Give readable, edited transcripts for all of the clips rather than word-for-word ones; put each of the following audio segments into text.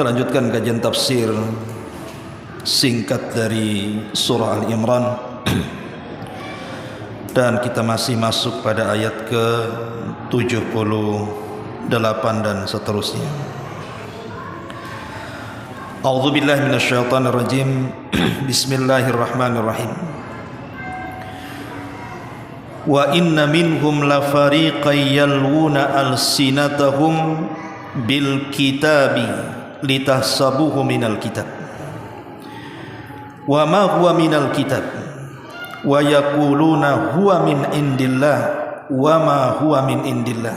Kita lanjutkan kajian tafsir singkat dari surah Al-Imran dan kita masih masuk pada ayat ke-78 dan seterusnya. A'udzubillahi minasyaitonirrajim. Bismillahirrahmanirrahim. Wa inna minhum lafariqan yalwuna alsinatahum bil kitabi litahsabuhu minal kitab wa ma huwa minal kitab wa yaquluna huwa min indillah wa ma huwa min indillah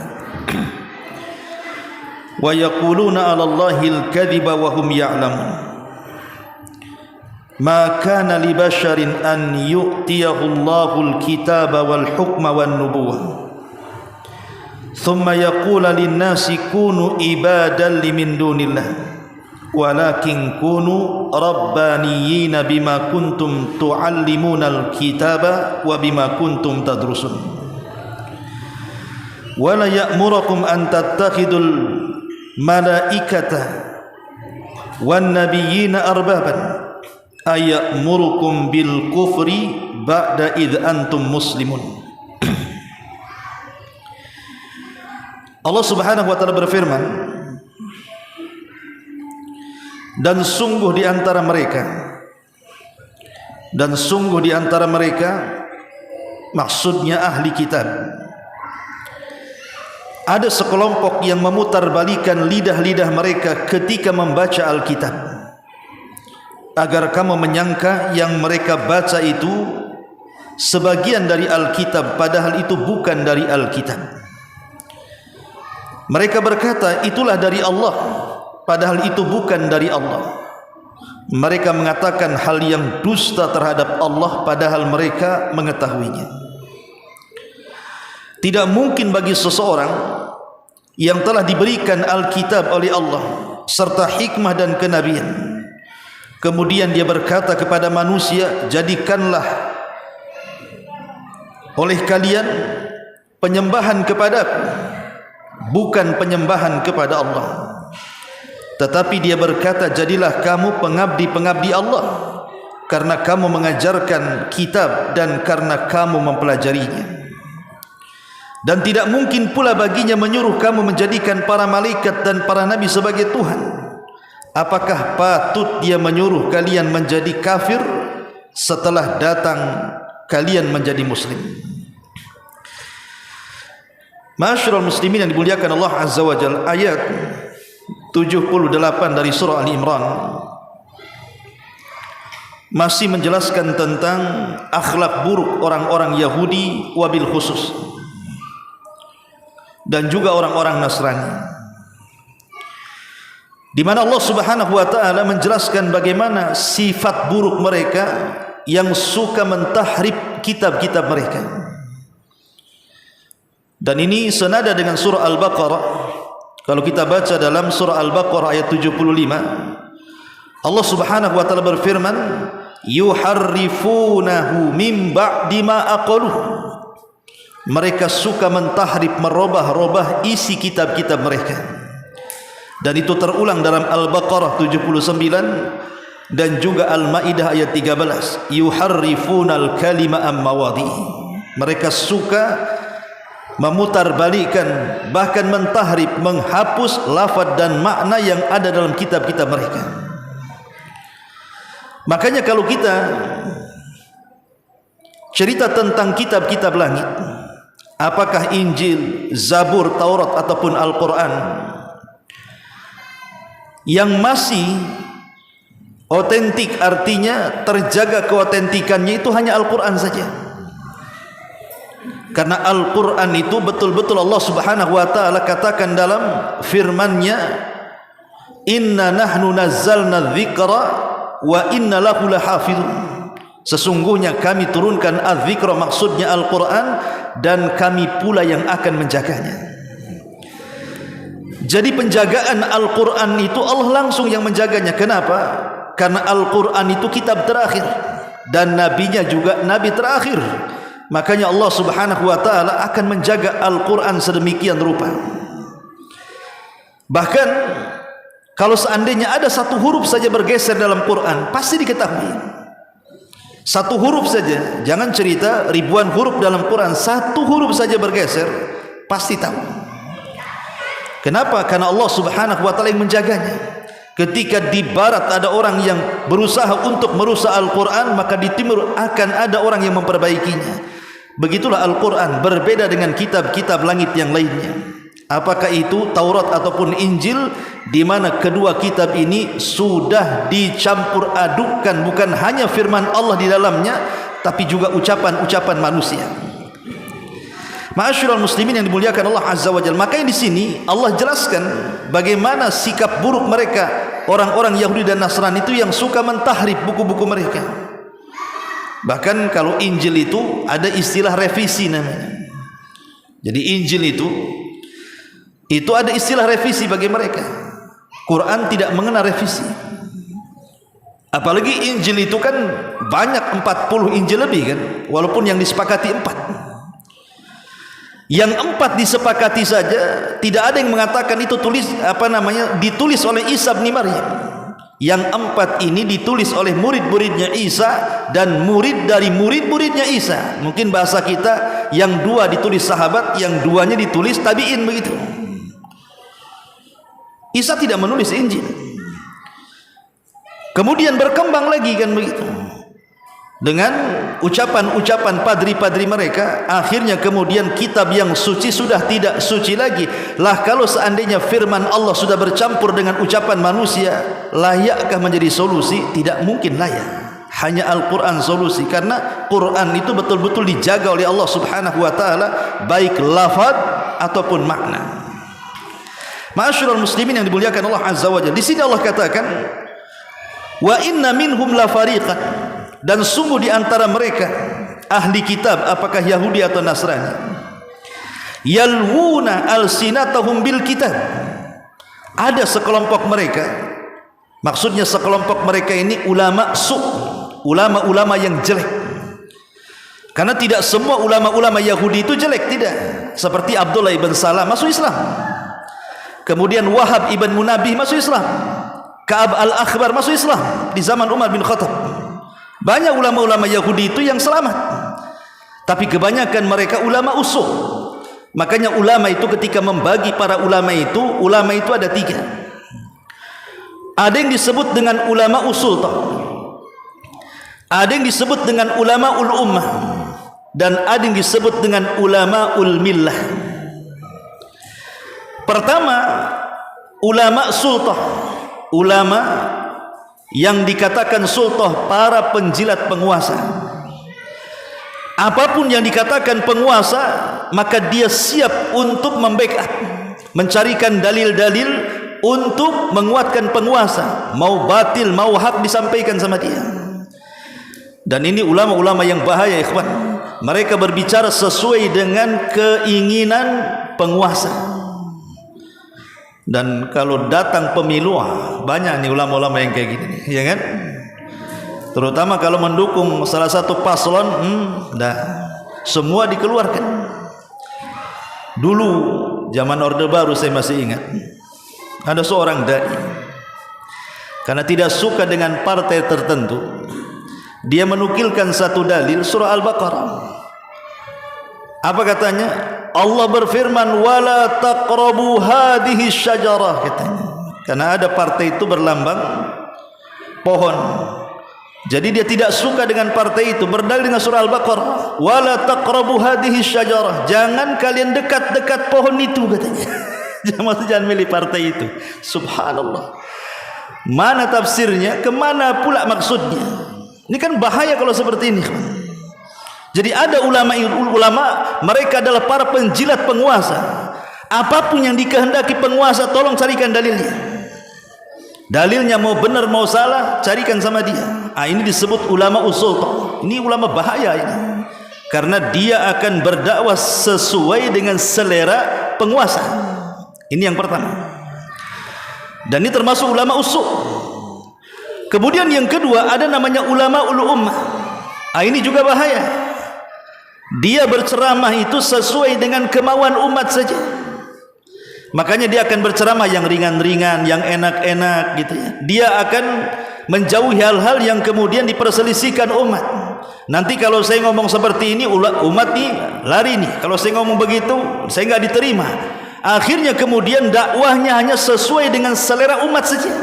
wa yaquluna 'ala Allahil kadhiba wa hum ya'lamun ma kana li basharin an yu'tiyahu Allahul kitaba wal hukma wan nubuwwah thumma yaqula lin-nasi kunu ibadan limin dunillah walakin kunu rabbaniyina bima kuntum tuallimunal kitaba wa bima kuntum tadrusun wala ya'murukum an tattakhidul malaikata wan nabiyyina arbaban ayyamurukum bil kufri ba'da idh antum muslimun. Allah Subhanahu wa taala berfirman, dan sungguh di antara mereka maksudnya ahli kitab ada sekelompok yang memutarbalikan lidah-lidah mereka ketika membaca Alkitab agar kamu menyangka yang mereka baca itu sebagian dari Alkitab padahal itu bukan dari Alkitab. Mereka berkata itulah dari Allah padahal itu bukan dari Allah. Mereka mengatakan hal yang dusta terhadap Allah padahal mereka mengetahuinya. Tidak mungkin bagi seseorang yang telah diberikan Alkitab oleh Allah serta hikmah dan kenabian, kemudian dia berkata kepada manusia, jadikanlah oleh kalian penyembahan kepadaku, bukan penyembahan kepada Allah. Tetapi dia berkata, jadilah kamu pengabdi-pengabdi Allah karena kamu mengajarkan kitab dan karena kamu mempelajarinya. Dan tidak mungkin pula baginya menyuruh kamu menjadikan para malaikat dan para nabi sebagai Tuhan. Apakah patut dia menyuruh kalian menjadi kafir setelah datang kalian menjadi muslim? Ma'asyiral muslimin yang dimuliakan Allah Azza wa Jalla, ayat 78 dari surah Al-Imran masih menjelaskan tentang akhlak buruk orang-orang Yahudi wabil khusus dan juga orang-orang Nasrani, di mana Allah Subhanahu wa taala menjelaskan bagaimana sifat buruk mereka yang suka mentahrif kitab-kitab mereka. Dan ini senada dengan surah Al-Baqarah. Kalau kita baca dalam surah Al-Baqarah ayat 75, Allah Subhanahu wa taala berfirman, yuharrifunahu min ba'di ma aqaluhu. Mereka suka mentahrif, merubah-rubah isi kitab-kitab mereka. Dan itu terulang dalam Al-Baqarah 79 dan juga Al-Maidah ayat 13, yuharrifunal kalima am mawadhihi. Mereka suka memutarbalikkan, bahkan mentahrif, menghapus lafaz dan makna yang ada dalam kitab-kitab mereka. Makanya kalau kita cerita tentang kitab-kitab langit, apakah Injil, Zabur, Taurat ataupun Al-Quran, yang masih otentik, artinya terjaga keotentikannya, itu hanya Al-Quran saja. Karena Al-Quran itu betul-betul Allah Subhanahu wa ta'ala katakan dalam firman-Nya, inna nahnu nazzalna dzikra wa inna lahu lahafizun. Sesungguhnya kami turunkan az-zikra, maksudnya Al-Quran, dan kami pula yang akan menjaganya. Jadi penjagaan Al-Quran itu Allah langsung yang menjaganya. Kenapa? Karena Al-Quran itu kitab terakhir dan nabinya juga nabi terakhir. Makanya Allah Subhanahu wa taala akan menjaga Al-Quran sedemikian rupa. Bahkan Kalau seandainya ada satu huruf saja bergeser dalam Quran, pasti diketahui. Satu huruf saja, jangan cerita ribuan huruf dalam Quran, satu huruf saja bergeser, pasti tahu. Kenapa? Karena Allah Subhanahu wa taala yang menjaganya. Ketika di barat ada orang yang berusaha untuk merusak Al-Quran, maka di timur akan ada orang yang memperbaikinya. Begitulah Al-Quran berbeda dengan kitab-kitab langit yang lainnya. Apakah itu Taurat ataupun Injil, di mana kedua kitab ini sudah dicampur adukkan, bukan hanya firman Allah di dalamnya, tapi juga ucapan-ucapan manusia. Ma'asyiral muslimin yang dimuliakan Allah Azza wa Jalla. Makanya di sini Allah jelaskan bagaimana sikap buruk mereka, orang-orang Yahudi dan Nasrani itu yang suka mentahrif buku-buku mereka. Bahkan kalau Injil itu ada istilah revisi namanya. Jadi Injil itu ada istilah revisi bagi mereka. Quran tidak mengenal revisi. Apalagi Injil itu kan banyak, 40 Injil lebih kan, walaupun yang disepakati 4. Yang 4 disepakati saja, tidak ada yang mengatakan itu ditulis oleh Isa bin Maryam. Yang 4 ini ditulis oleh murid-muridnya Isa dan murid dari murid-muridnya Isa. Mungkin bahasa kita, yang 2 ditulis sahabat, yang 2-nya ditulis tabi'in, begitu. Isa tidak menulis Injil. Kemudian berkembang lagi kan begitu, dengan ucapan-ucapan padri-padri mereka. Akhirnya kemudian kitab yang suci sudah tidak suci lagi. Lah kalau seandainya firman Allah sudah bercampur dengan ucapan manusia, layakkah menjadi solusi? Tidak mungkin layak. Hanya Al-Quran solusi, karena Quran itu betul-betul dijaga oleh Allah Subhanahu wa taala, baik lafaz ataupun makna. Ma'asyiral muslimin yang dimuliakan Allah Azza wa Jalla. Di sini Allah katakan, wa inna minhum la fariqan, dan sungguh di antara mereka ahli kitab, apakah Yahudi atau Nasrani, yalwuna alsinatahum bil kitab, ada sekelompok mereka, maksudnya sekelompok mereka ini ulama ulama-ulama yang jelek. Karena tidak semua ulama-ulama Yahudi itu jelek, tidak. Seperti Abdullah ibn Salam masuk Islam, kemudian Wahab ibn Munabih masuk Islam, Ka'ab al-Akhbar masuk Islam di zaman Umar bin Khattab. Banyak ulama-ulama Yahudi itu yang selamat, tapi kebanyakan mereka ulama usul. Makanya ulama itu ketika membagi para ulama itu ada 3. Ada yang disebut dengan ulama usul, ada yang disebut dengan ulama ul ummah, dan ada yang disebut dengan ulama ul millah. Pertama, ulama sultah, ulama yang dikatakan sultah, para penjilat penguasa. Apapun yang dikatakan penguasa, maka dia siap untuk membackup, mencarikan dalil-dalil untuk menguatkan penguasa, mau batil mau hak disampaikan sama dia. Dan ini ulama-ulama yang bahaya, ikhwan. Mereka berbicara sesuai dengan keinginan penguasa. Dan kalau datang pemilu, banyak nih ulama-ulama yang kayak gini, ya kan? Terutama kalau mendukung salah satu paslon, semua dikeluarkan. Dulu zaman Orde Baru saya masih ingat, ada seorang dai, karena tidak suka dengan partai tertentu, dia menukilkan satu dalil surah Al-Baqarah. Apa katanya? Allah berfirman, wala taqrabu hadhihi syajarah, katanya. Karena ada partai itu berlambang pohon, jadi dia tidak suka dengan partai itu. Berdalil dengan surah Al-Baqarah, wala taqrabu hadhihi syajarah, jangan kalian dekat-dekat pohon itu, katanya. Jangan milih partai itu. Subhanallah, mana tafsirnya, kemana pula maksudnya? Ini kan bahaya kalau seperti ini. Jadi ada ulama mereka adalah para penjilat penguasa. Apapun yang dikehendaki penguasa, tolong carikan dalilnya. Dalilnya mau benar mau salah, carikan sama dia. Ini disebut ulama usul. Ini ulama bahaya ini, karena dia akan berdakwah sesuai dengan selera penguasa. Ini yang pertama. Dan ini termasuk ulama usul. Kemudian yang kedua, ada namanya ulama ul ummah. Ini juga bahaya. Dia berceramah itu sesuai dengan kemauan umat saja. Makanya dia akan berceramah yang ringan-ringan, yang enak-enak gitu ya. Dia akan menjauhi hal-hal yang kemudian diperselisihkan umat. Nanti kalau saya ngomong seperti ini, umat nih lari nih. Kalau saya ngomong begitu, saya nggak diterima. Akhirnya kemudian dakwahnya hanya sesuai dengan selera umat saja.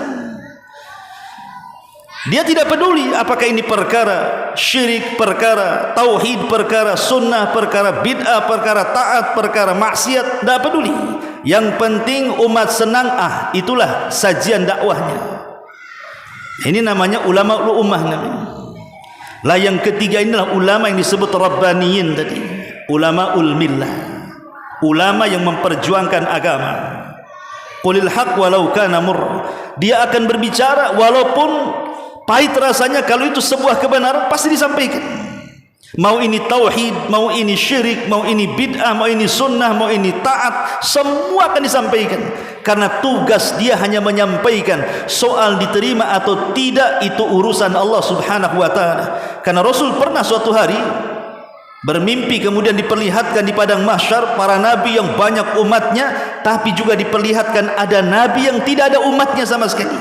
Dia tidak peduli apakah ini perkara syirik, perkara tauhid, perkara sunnah, perkara bid'ah, perkara taat, perkara maksiat, tidak peduli. Yang penting umat senang, itulah sajian dakwahnya. Ini namanya ulama ummah namanya. Lah yang ketiga inilah ulama yang disebut rabbaniyin tadi, ulama millah, ulama yang memperjuangkan agama. Qulil haq walau kana murr. Dia akan berbicara walaupun pahit rasanya, kalau itu sebuah kebenaran pasti disampaikan. Mau ini tauhid, mau ini syirik, mau ini bid'ah, mau ini sunnah, mau ini taat, semua akan disampaikan. Karena tugas dia hanya menyampaikan. Soal diterima atau tidak itu urusan Allah subhanahu wa ta'ala. Karena Rasul pernah suatu hari bermimpi, kemudian diperlihatkan di padang mahsyar para nabi yang banyak umatnya, tapi juga diperlihatkan ada nabi yang tidak ada umatnya sama sekali.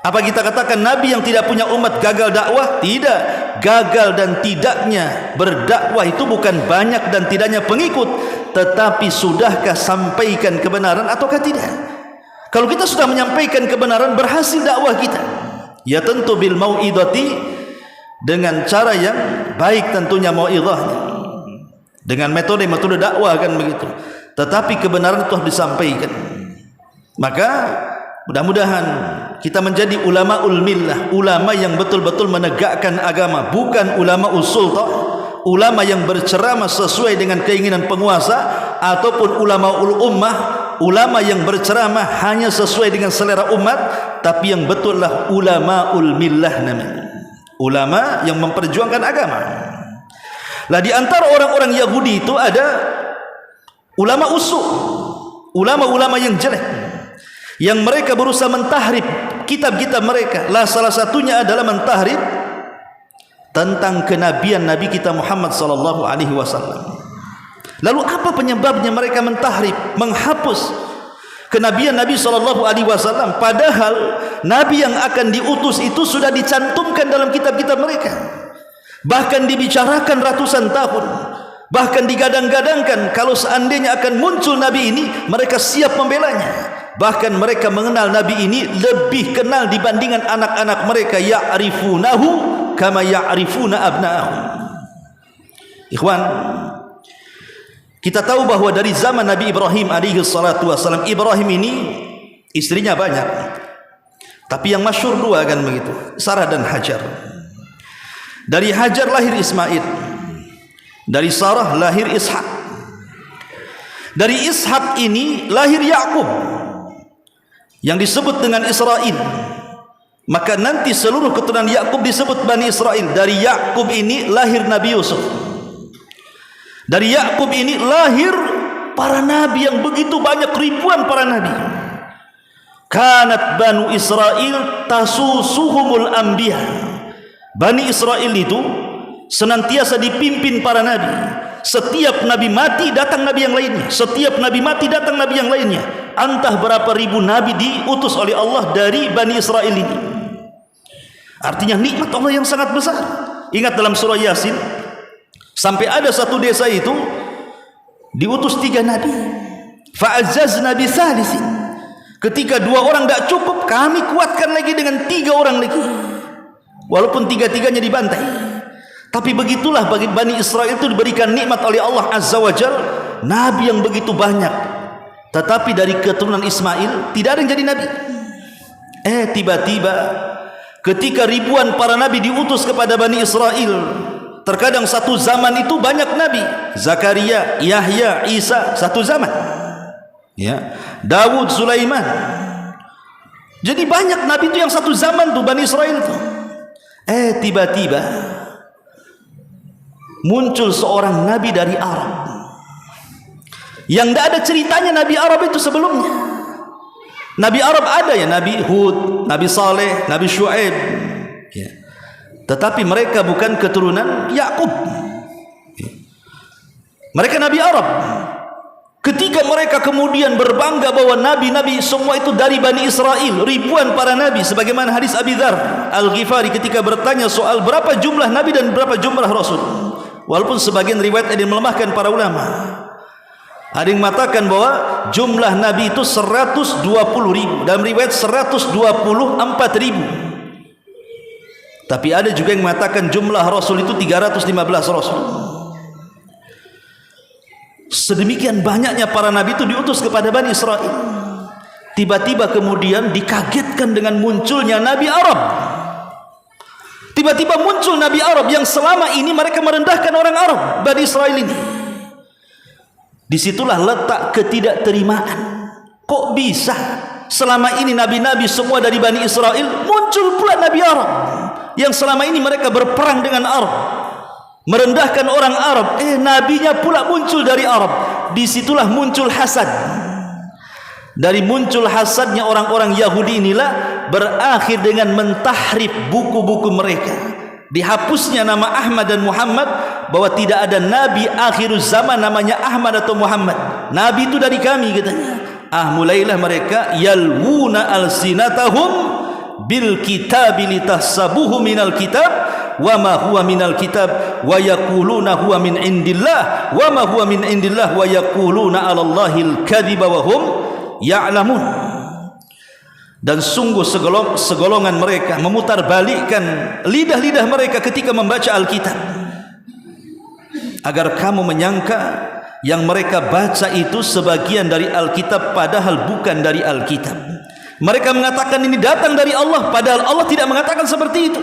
Apa kita katakan nabi yang tidak punya umat gagal dakwah? Tidak. Gagal dan tidaknya berdakwah itu bukan banyak dan tidaknya pengikut, tetapi sudahkah sampaikan kebenaran ataukah tidak. Kalau kita sudah menyampaikan kebenaran, berhasil dakwah kita. Ya tentu bil mau'idati, dengan cara yang baik tentunya mau'idahnya, dengan metode dakwah kan begitu. Tetapi kebenaran itu harus disampaikan. Maka mudah-mudahan kita menjadi ulama millah, ulama yang betul-betul menegakkan agama, bukan ulama usul ulama yang berceramah sesuai dengan keinginan penguasa, ataupun ulama ummah, ulama yang berceramah hanya sesuai dengan selera umat, tapi yang betullah ulama millah namanya, ulama yang memperjuangkan agama. Lah di antara orang-orang Yahudi itu ada ulama usul, ulama-ulama yang jelek, yang mereka berusaha mentahrib kitab-kitab mereka. Lah salah satunya adalah mentahrib tentang kenabian Nabi kita Muhammad sallallahu alaihi wasallam. Lalu apa penyebabnya mereka mentahrib, menghapus kenabian Nabi sallallahu alaihi wasallam, padahal nabi yang akan diutus itu sudah dicantumkan dalam kitab-kitab mereka. Bahkan dibicarakan ratusan tahun. Bahkan digadang-gadangkan kalau seandainya akan muncul nabi ini, mereka siap membelanya. Bahkan mereka mengenal nabi ini lebih kenal dibandingkan anak-anak mereka. Ya'rifunahu kama ya'rifuna abna'ahum. Ikhwan, kita tahu bahwa dari zaman Nabi Ibrahim alaihi salatu wasallam, Ibrahim ini istrinya banyak, tapi yang masyhur dua kan begitu, Sarah dan Hajar. Dari Hajar lahir Ismail, dari Sarah lahir Ishak. Dari Ishak ini lahir Yakub yang disebut dengan Israel. Maka nanti seluruh keturunan Yakub disebut Bani Israel. Dari Yakub ini lahir Nabi Yusuf. Dari Yakub ini lahir para nabi yang begitu banyak, ribuan para nabi. Kanat Banu Israel tasusuhumul anbiya. Bani Israel itu senantiasa dipimpin para nabi. Setiap nabi mati datang nabi yang lainnya. Setiap nabi mati datang nabi yang lainnya. Entah berapa ribu nabi diutus oleh Allah dari Bani Israel ini. Artinya nikmat Allah yang sangat besar. Ingat dalam surah Yasin, sampai ada satu desa itu diutus 3 nabi. Fa'azzazna bisalisin. Ketika 2 orang tidak cukup, kami kuatkan lagi dengan 3 orang lagi. Walaupun 3-3-nya dibantai. Tapi begitulah bagi Bani Israel itu diberikan nikmat oleh Allah Azza wa Jal, nabi yang begitu banyak. Tetapi dari keturunan Ismail tidak ada yang jadi nabi. Tiba-tiba ketika ribuan para nabi diutus kepada Bani Israel, terkadang satu zaman itu banyak nabi. Zakaria, Yahya, Isa, satu zaman. Ya, Dawud, Sulaiman. Jadi banyak nabi itu yang satu zaman tuh Bani Israel itu. Tiba-tiba muncul seorang nabi dari Arab yang tidak ada ceritanya nabi Arab itu sebelumnya. Nabi Arab ada ya, Nabi Hud, Nabi Saleh, Nabi Shu'aib ya. Tetapi mereka bukan keturunan Yakub. Mereka Nabi Arab. Ketika mereka kemudian berbangga bahwa nabi-nabi semua itu dari Bani Israel, ribuan para nabi, sebagaimana hadis Abi Dzar Al-Ghifari ketika bertanya soal berapa jumlah nabi dan berapa jumlah rasul. Walaupun sebagian riwayat ada yang melemahkan para ulama. Ada yang mengatakan bahwa jumlah nabi itu 120.000, dalam riwayat 124.000. Tapi ada juga yang mengatakan jumlah rasul itu 315 rasul. Sedemikian banyaknya para nabi itu diutus kepada Bani Israel. Tiba-tiba kemudian dikagetkan dengan munculnya nabi Arab. Tiba-tiba muncul nabi Arab yang selama ini mereka merendahkan orang Arab, Bani Israel ini. Disitulah letak ketidakterimaan. Kok bisa selama ini nabi-nabi semua dari Bani Israel, muncul pula nabi Arab yang selama ini mereka berperang dengan Arab, merendahkan orang Arab, nabinya pula muncul dari Arab. Disitulah muncul hasad. Dari muncul hasadnya orang-orang Yahudi inilah berakhir dengan mentahrif buku-buku mereka. Dihapusnya nama Ahmad dan Muhammad, bahwa tidak ada nabi akhir zaman namanya Ahmad atau Muhammad. Nabi itu dari kami katanya. Mulailah mereka yalwuna alsinatahum bil kitabi litahsabuhu minal kitab wa ma huwa minal kitab wa yaquluna huwa min indillah wa ma huwa min indillah wa yaquluna 'alallahil kadhiba wa hum ya'lamun. Dan sungguh segolongan mereka memutarbalikkan lidah-lidah mereka ketika membaca Alkitab, agar kamu menyangka yang mereka baca itu sebagian dari Alkitab, padahal bukan dari Alkitab. Mereka mengatakan ini datang dari Allah, padahal Allah tidak mengatakan seperti itu.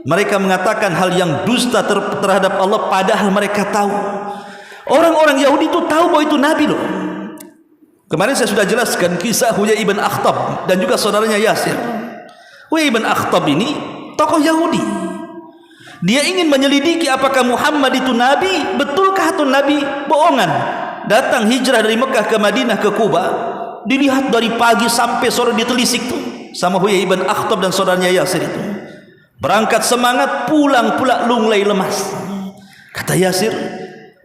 Mereka mengatakan hal yang dusta terhadap Allah, padahal mereka tahu. Orang-orang Yahudi itu tahu bahwa itu nabi loh. Kemarin saya sudah jelaskan kisah Huyai ibn Akhtab dan juga saudaranya Yasir. Huyai ibn Akhtab ini tokoh Yahudi. Dia ingin menyelidiki apakah Muhammad itu nabi, betulkah atau nabi bohongan. Datang hijrah dari Mekah ke Madinah ke Kuba, dilihat dari pagi sampai sore ditelisik tuh sama Huyai ibn Akhtab dan saudaranya Yasir itu. Berangkat semangat, pulang pula lunglai lemas. Kata Yasir,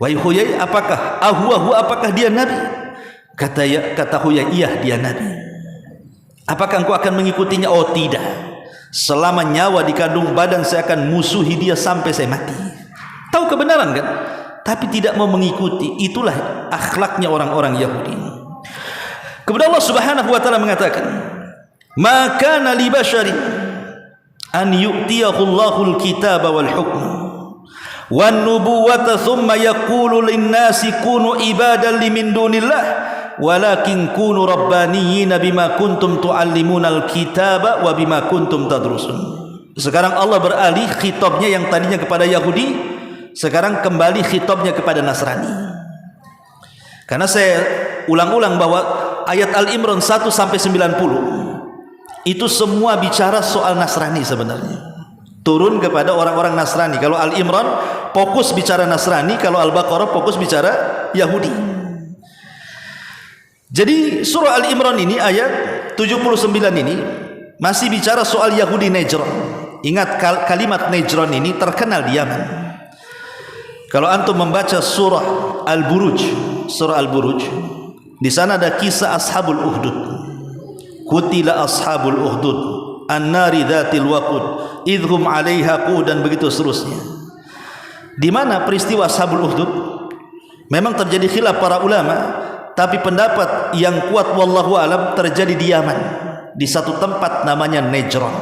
wahai Huyai, apakah apakah dia nabi? Kata Huyai, iya dia nabi. Apakah engkau akan mengikutinya? Oh tidak, selama nyawa di kandung badan saya akan musuhi dia sampai saya mati. Tahu kebenaran kan, tapi tidak mau mengikuti. Itulah akhlaknya orang-orang Yahudi. Kemudian Allah Subhanahu wa taala mengatakan, maka li basyarin an yu'tiyahu Allahul kitaba wal hukma wan nubuwata thumma yaqulu lin-nasi kunu ibadan limin dunillah walakin kunu rabbaniyina bima kuntum tuallimunal kitaba wa bima kuntum tadrusun. Sekarang Allah beralih khitabnya yang tadinya kepada Yahudi, sekarang kembali khitabnya kepada Nasrani. Karena saya ulang-ulang bahwa ayat Al-Imran 1 sampai 90 itu semua bicara soal Nasrani sebenarnya. Turun kepada orang-orang Nasrani. Kalau Al-Imran fokus bicara Nasrani, kalau Al-Baqarah fokus bicara Yahudi. Jadi surah Al-Imran ini ayat 79 ini masih bicara soal Yahudi Najran. Ingat kalimat Najran ini terkenal di Yaman. Kalau antum membaca surah Al-Buruj, di sana ada kisah Ashabul Uhdud. Qutila Ashabul Uhdud an-nari dzatil waqud idhum 'alaiha qudan, begitu seterusnya. Di mana peristiwa Ashabul Uhdud? Memang terjadi khilaf para ulama, tapi pendapat yang kuat wallahu alam terjadi di Yaman, di satu tempat namanya Najran.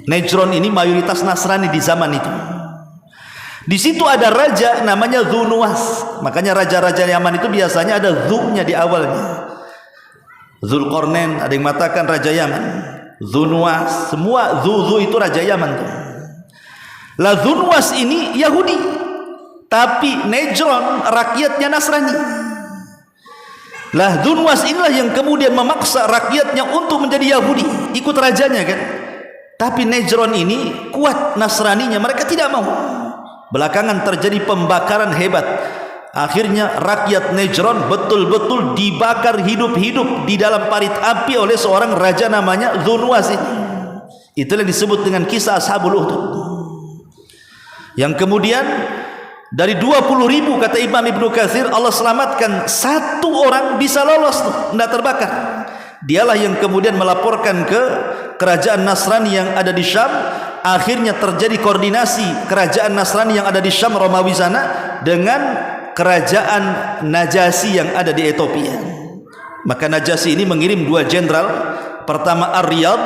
Najran ini mayoritas Nasrani di zaman itu. Di situ ada raja namanya Dzunnuwas. Makanya raja-raja Yaman itu biasanya ada dzu-nya di awalnya. Dzulqarnain, ada yang mengatakan raja Yaman. Dzunnuwas, semua dzu itu raja Yaman tuh. Lah Dzunnuwas ini Yahudi, tapi Najran rakyatnya Nasrani. Lah Dzunnuwas inilah yang kemudian memaksa rakyatnya untuk menjadi Yahudi, ikut rajanya kan. Tapi Najran ini kuat Nasraninya, mereka tidak mau. Belakangan terjadi pembakaran hebat. Akhirnya rakyat Najran betul-betul dibakar hidup-hidup di dalam parit api oleh seorang raja namanya Dzunnuwas ini. Itulah yang disebut dengan kisah Ashabul Uhdud. Yang kemudian Dari 20.000 kata Imam Ibnu Katsir, Allah selamatkan 1 orang bisa lolos, tidak terbakar. Dialah yang kemudian melaporkan ke kerajaan Nasrani yang ada di Syam. Akhirnya terjadi koordinasi kerajaan Nasrani yang ada di Syam, Romawi sana, dengan kerajaan Najasyi yang ada di Ethiopia. Maka Najasyi ini mengirim 2 jenderal, pertama Ar-Riyad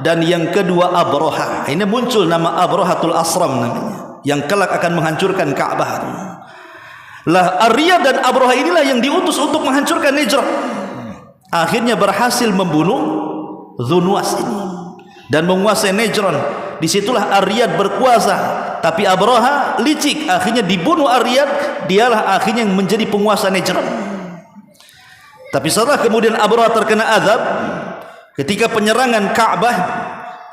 dan yang kedua Abroha. Ini muncul nama Abrohatul Asram namanya, yang kelak akan menghancurkan Ka'bah. Lah Ar-Riyad dan Abroha inilah yang diutus untuk menghancurkan Najran. Akhirnya berhasil membunuh Dzunwas ini dan menguasai Najran. Disitulah Ar-Riyad berkuasa, tapi Abroha licik, akhirnya dibunuh Ar-Riyad. Dialah akhirnya yang menjadi penguasa Najran. Tapi setelah kemudian Abroha terkena azab ketika penyerangan Ka'bah,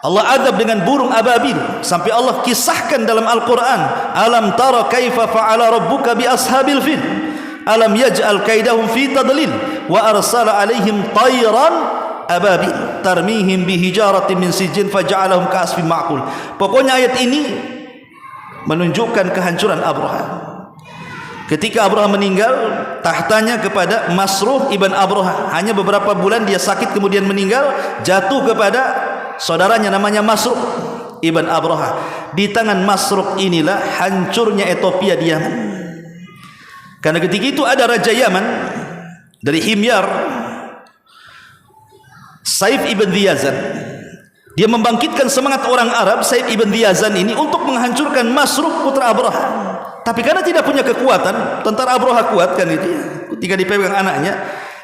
Allah azab dengan burung ababil, sampai Allah kisahkan dalam Al-Quran, alam tara kaifa fa'ala rabbuka bi ashabil fil alam yaj'al kaidahum fi tadlil wa arsala alaihim tayran ababil tarmihim bihijaratin min sijin faja'alahum ka'asfin ma'kul. Pokoknya ayat ini menunjukkan kehancuran Abroha. Ketika Abroha meninggal, tahtanya kepada Masruh ibn Abroha. Hanya beberapa bulan dia sakit kemudian meninggal, jatuh kepada saudaranya namanya Masruh ibn Abroha. Di tangan Masruh inilah hancurnya Ethiopia di Yaman. Karena ketika itu ada Raja Yaman dari Himyar, Saif ibn Dhiyazan. Dia membangkitkan semangat orang Arab, Saif ibn Dhiyazan ini, untuk menghancurkan Masruh putra Abroha. Tapi karena tidak punya kekuatan, tentara Abroha kuat kan itu ya, ketika dipegang anaknya,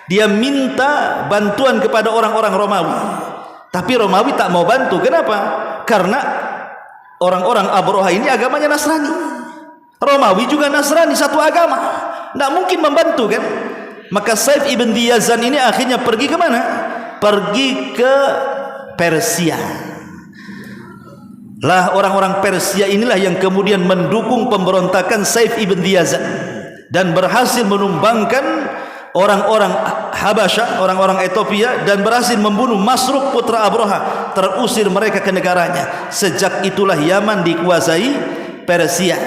dia minta bantuan kepada orang-orang Romawi. Tapi Romawi tak mau bantu. Kenapa? Karena orang-orang Abroha ini agamanya Nasrani, Romawi juga Nasrani, satu agama, tidak mungkin membantu kan. Maka Saif ibn Dhiyazan ini akhirnya pergi ke mana? Pergi ke Persia. Lah orang-orang Persia inilah yang kemudian mendukung pemberontakan Saif ibn Dhiyazan dan berhasil menumbangkan orang-orang Habasyah, orang-orang Ethiopia, dan berhasil membunuh Masruh putra Abroha. Terusir mereka ke negaranya. Sejak itulah Yaman dikuasai Persia.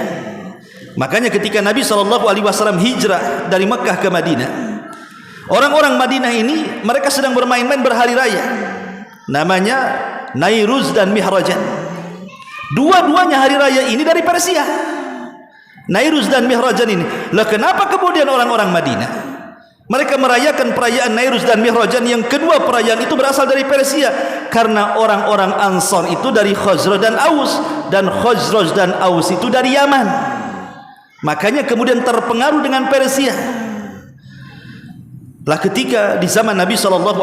Makanya ketika Nabi SAW hijrah dari Mekah ke Madinah, orang-orang Madinah ini mereka sedang bermain-main berhari raya, namanya Nairuz dan Mihrajan. Dua-duanya hari raya ini dari Persia, Nairuz dan Mihrajan ini. Lah kenapa kemudian orang-orang Madinah mereka merayakan perayaan Nairuz dan Mihrajan? Yang kedua perayaan itu berasal dari Persia, karena orang-orang Ansar itu dari Khazraj dan Aus, dan Khazraj dan Aus itu dari Yaman. Makanya kemudian terpengaruh dengan Persia. Lah ketika di zaman Nabi SAW,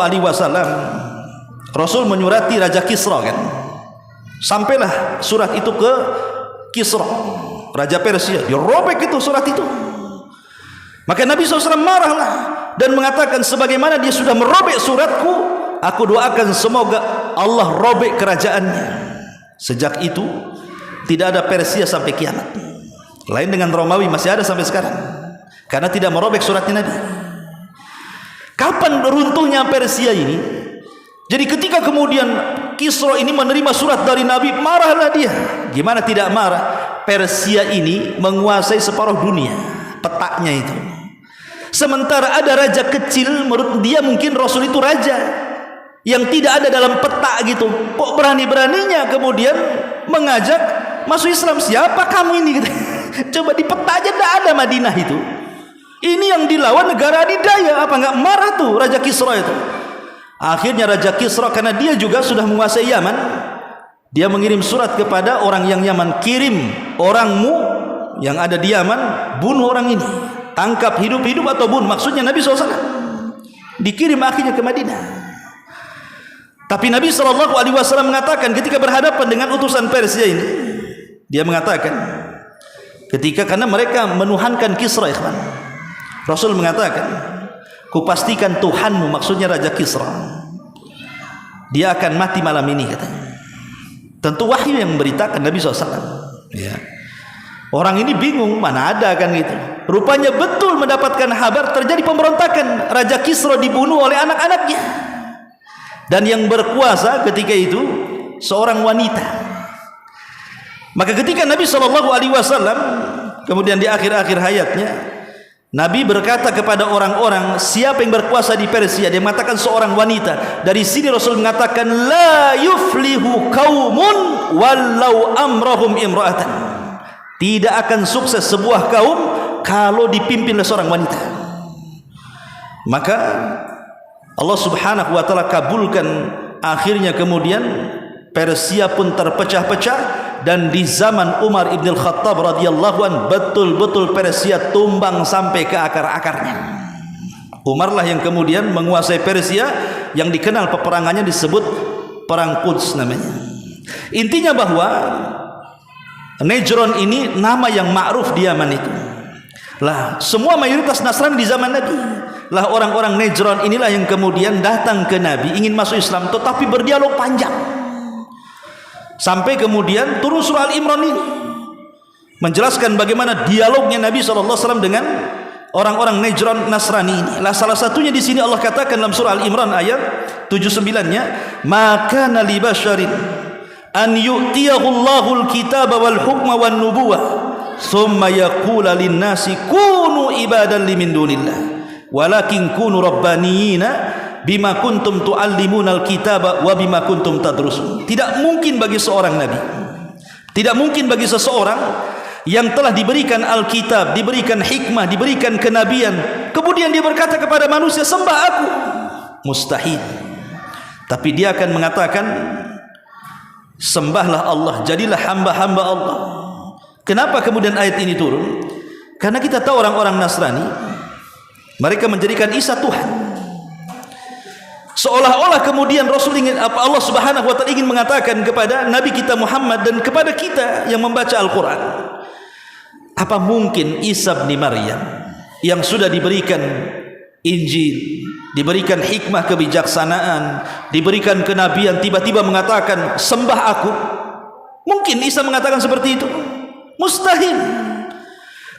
Rasul menyurati Raja Kisra kan. Sampailah surat itu ke Kisra, Raja Persia. Dirobek itu surat itu. Maka Nabi SAW marahlah dan mengatakan, sebagaimana dia sudah merobek suratku, aku doakan semoga Allah robek kerajaannya. Sejak itu tidak ada Persia sampai kiamat. Lain dengan Romawi, masih ada sampai sekarang, karena tidak merobek suratnya Nabi. Kapan runtuhnya Persia ini? Jadi ketika kemudian Kisra ini menerima surat dari Nabi, marahlah dia. Gimana tidak marah? Persia ini menguasai separuh dunia, petaknya itu. Sementara ada raja kecil, menurut dia mungkin Rasul itu raja yang tidak ada dalam peta gitu. Kok berani-beraninya kemudian mengajak masuk Islam? Siapa kamu ini? Coba di peta aja tidak ada Madinah itu. Ini yang dilawan negara adidaya. Apa enggak marah tuh Raja Kisra itu? Akhirnya Raja Kisra, karena dia juga sudah menguasai Yaman, dia mengirim surat kepada orang yang Yaman, kirim orangmu yang ada di Yaman, bunuh orang ini, tangkap hidup-hidup atau bunuh. Maksudnya Nabi SAW dikirim akhirnya ke Madinah. Tapi Nabi SAW mengatakan ketika berhadapan dengan utusan Persia ini, dia mengatakan ketika, karena mereka menuhankan Kisra, ikhwan, Rasul mengatakan, kupastikan Tuhanmu, maksudnya Raja Kisra, dia akan mati malam ini katanya. Tentu wahyu yang memberitakan Nabi SAW ya. Orang ini bingung, mana ada kan gitu. Rupanya betul mendapatkan kabar terjadi pemberontakan, Raja Kisra dibunuh oleh anak-anaknya, dan yang berkuasa ketika itu seorang wanita. Maka ketika Nabi SAW kemudian di akhir-akhir hayatnya Nabi berkata kepada orang-orang, siapa yang berkuasa di Persia, dia mengatakan seorang wanita. Dari sini Rasul mengatakan, la yuflihu qaumun walau amrahum imra'atan. Tidak akan sukses sebuah kaum kalau dipimpin oleh seorang wanita. Maka Allah Subhanahu wa taala kabulkan, akhirnya kemudian Persia pun terpecah-pecah. Dan di zaman Umar ibn al-Khattab radhiyallahu an, betul-betul Persia tumbang sampai ke akar-akarnya. Umar lah yang kemudian menguasai Persia, yang dikenal peperangannya disebut Perang Quds namanya. Intinya bahwa Najran ini nama yang ma'ruf di Yaman itu. Lah, semua mayoritas Nasrani di zaman Nabi. Lah, orang-orang Najran inilah yang kemudian datang ke Nabi ingin masuk Islam, tetapi berdialog panjang. Sampai kemudian turun surah Al-Imran ini menjelaskan bagaimana dialognya Nabi SAW dengan orang-orang Najran Nasrani ini. Lah, salah satunya di sini Allah katakan dalam surah Al-Imran ayat 79-nya, maka li basyarin an yu'tiyahu Allahul kitaba wal hukma wan nubuwah thumma yaqula lin nasi kunu ibadan limin dunillah walakin kunu rabbaniyina bima kuntum tuallimunal kitaba wa bima kuntum tadrusun. Tidak mungkin bagi seorang nabi, tidak mungkin bagi seseorang yang telah diberikan Alkitab, diberikan hikmah, diberikan kenabian, kemudian dia berkata kepada manusia, sembah aku. Mustahil. Tapi dia akan mengatakan, sembahlah Allah, jadilah hamba-hamba Allah. Kenapa kemudian ayat ini turun? Karena kita tahu orang-orang Nasrani, mereka menjadikan Isa Tuhan. Seolah-olah kemudian Rasul ingin, Allah Subhanahu wa taala ingin mengatakan kepada Nabi kita Muhammad dan kepada kita yang membaca Al-Quran, apa mungkin Isa bin Maryam yang sudah diberikan Injil, diberikan hikmah kebijaksanaan, diberikan kenabian, tiba-tiba mengatakan sembah aku? Mungkin Isa mengatakan seperti itu? Mustahil.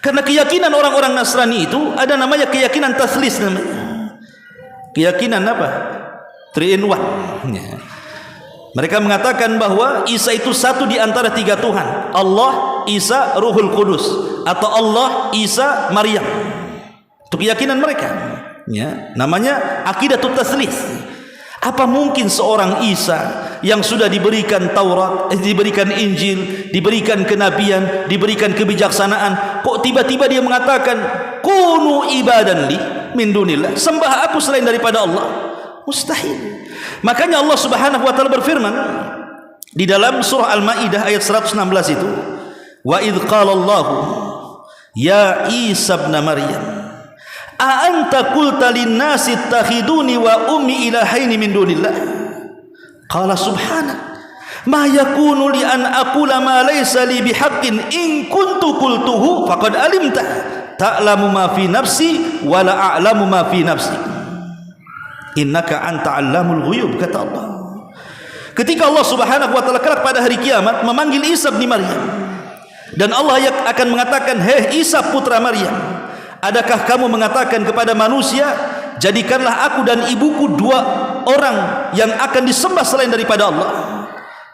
Karena keyakinan orang-orang Nasrani itu ada namanya keyakinan taslis namanya. Keyakinan apa? 3 in 1. Mereka mengatakan bahwa Isa itu satu di antara 3 Tuhan. Allah, Isa, Ruhul Kudus, atau Allah, Isa, Maryam. Itu keyakinan mereka. Ya, namanya akidatut taslis. Apa mungkin seorang Isa yang sudah diberikan Taurat, diberikan Injil, diberikan kenabian, diberikan kebijaksanaan, kok tiba-tiba dia mengatakan kunu ibadan li min dunillah, sembah aku selain daripada Allah? Mustahil. Makanya Allah Subhanahu wa taala berfirman di dalam surah Al-Maidah ayat 116 itu, wa idz qala Allah ya Isa ibn Maryam a anta qulta lin-nasi ittakhiduni wa ummi ilahaini min dunillah qala subhanak ma yakunu li an aqula ma laysa li bihaqqin in kuntu qultuhu faqad alimta ta'lamu ma fi nafsi wa la a'lamu ma fi nafsi innaka anta 'allamul ghuyub, kata Allah. Ketika Allah Subhanahu wa taala kelak pada hari kiamat memanggil Isa bin Maryam, dan Allah akan mengatakan, hei Isa putra Maryam, adakah kamu mengatakan kepada manusia, jadikanlah aku dan ibuku 2 orang yang akan disembah selain daripada Allah?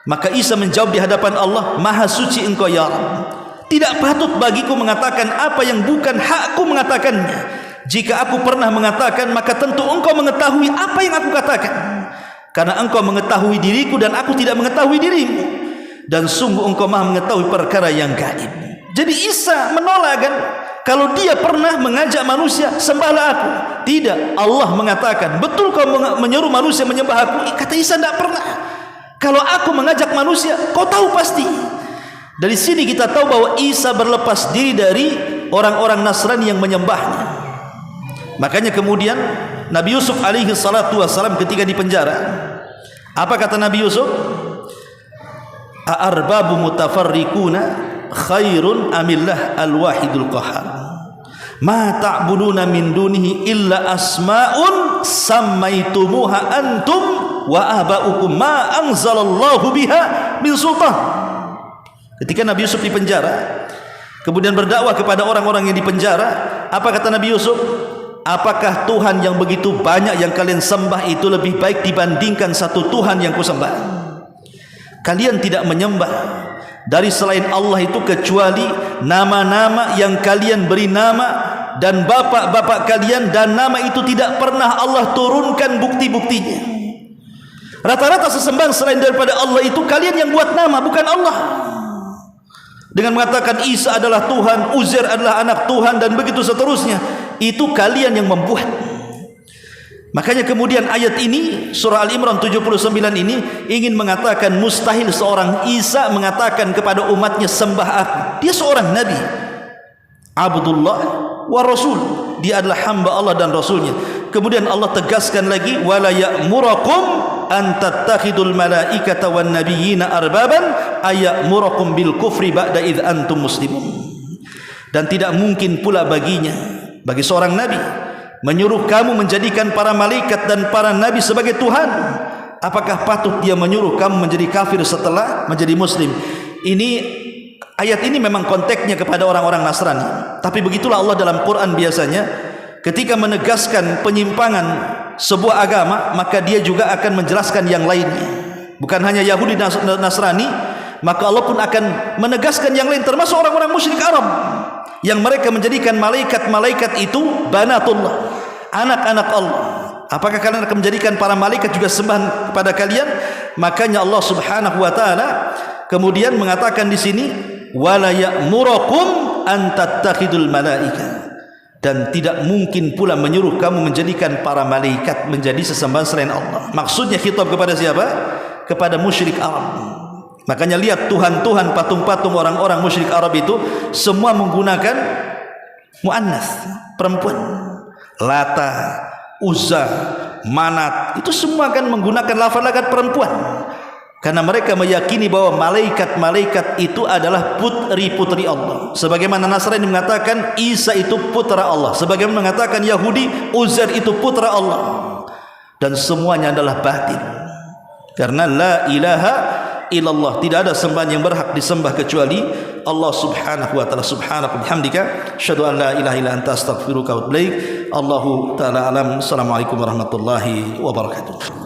Maka Isa menjawab di hadapan Allah, maha suci engkau ya Rabb, tidak patut bagiku mengatakan apa yang bukan hakku mengatakannya. Jika aku pernah mengatakan, maka tentu engkau mengetahui apa yang aku katakan, karena engkau mengetahui diriku dan aku tidak mengetahui dirimu, dan sungguh engkau maha mengetahui perkara yang gaib. Jadi Isa menolak kan, kalau dia pernah mengajak manusia sembahlah aku. Tidak, Allah mengatakan, betul kau menyuruh manusia menyembah aku? Kata Isa, tidak pernah. Kalau aku mengajak manusia, kau tahu pasti. Dari sini kita tahu bahwa Isa berlepas diri dari orang-orang Nasrani yang menyembahnya. Makanya kemudian Nabi Yusuf alaihi salatu wassalam ketika di penjara, apa kata Nabi Yusuf? A'arbabu mutafarriquna khairun amillah al-wahidul qahhar ma ta'buduna min dunihi illa asma'un sammaitumuha antum wa aba'ukum ma anzalallahu biha min sultan. Ketika Nabi Yusuf di penjara, kemudian berdakwah kepada orang-orang yang di penjara, apa kata Nabi Yusuf? Apakah Tuhan yang begitu banyak yang kalian sembah itu lebih baik dibandingkan satu Tuhan yang kusembah? kalian tidak menyembah dari selain Allah itu kecuali nama-nama yang kalian beri nama dan bapak-bapak kalian, dan nama itu tidak pernah Allah turunkan bukti-buktinya. Rata-rata sesembahan selain daripada Allah itu kalian yang buat nama, bukan Allah. Dengan mengatakan Isa adalah Tuhan, Uzair adalah anak Tuhan, dan begitu seterusnya, itu kalian yang membuat. Makanya kemudian ayat ini, surah Al-Imran 79 ini ingin mengatakan mustahil seorang Isa mengatakan kepada umatnya sembah aku. Dia seorang nabi, Abdullah wa Rasul, dia adalah hamba Allah dan Rasulnya. Kemudian Allah tegaskan lagi, wala ya'murakum an tattakhidul malaikata wan nabiyyina arbaban aya'murakum bil kufri ba'da idh antum muslimun. Dan tidak mungkin pula baginya, bagi seorang nabi, menyuruh kamu menjadikan para malaikat dan para nabi sebagai Tuhan. Apakah patut dia menyuruh kamu menjadi kafir setelah menjadi muslim? Ini ayat ini memang konteksnya kepada orang-orang Nasrani. Tapi begitulah Allah dalam Quran biasanya, ketika menegaskan penyimpangan sebuah agama, maka dia juga akan menjelaskan yang lainnya. Bukan hanya Yahudi dan Nasrani, maka Allah pun akan menegaskan yang lain, termasuk orang-orang musyrik Arab yang mereka menjadikan malaikat-malaikat itu banatullah, anak-anak Allah. Apakah kalian akan menjadikan para malaikat juga sembahan kepada kalian? Makanya Allah Subhanahu wa taala kemudian mengatakan di sini, wala ya'murakum an tattakhidul malaika, dan tidak mungkin pula menyuruh kamu menjadikan para malaikat menjadi sesembahan selain Allah. Maksudnya khitab kepada siapa? Kepada musyrik Arab. Makanya lihat Tuhan-Tuhan, patung-patung orang-orang musyrik Arab itu semua menggunakan muannas, perempuan. Lata, Uzza, Manat, itu semua kan menggunakan lafaz-lafaz perempuan. Karena mereka meyakini bahwa malaikat-malaikat itu adalah putri-putri Allah. Sebagaimana Nasrani mengatakan Isa itu putra Allah, sebagaimana mengatakan Yahudi Uzair itu putra Allah. Dan semuanya adalah batil. Karena la ilaha illallah, tidak ada sembahan yang berhak disembah kecuali Allah Subhanahu wa taala. Subhanaka bihamdika asyhadu an la ilaha illa anta astaghfiruka wa atubu ilaik. Allahu taala alam. Assalamualaikum warahmatullahi wabarakatuh.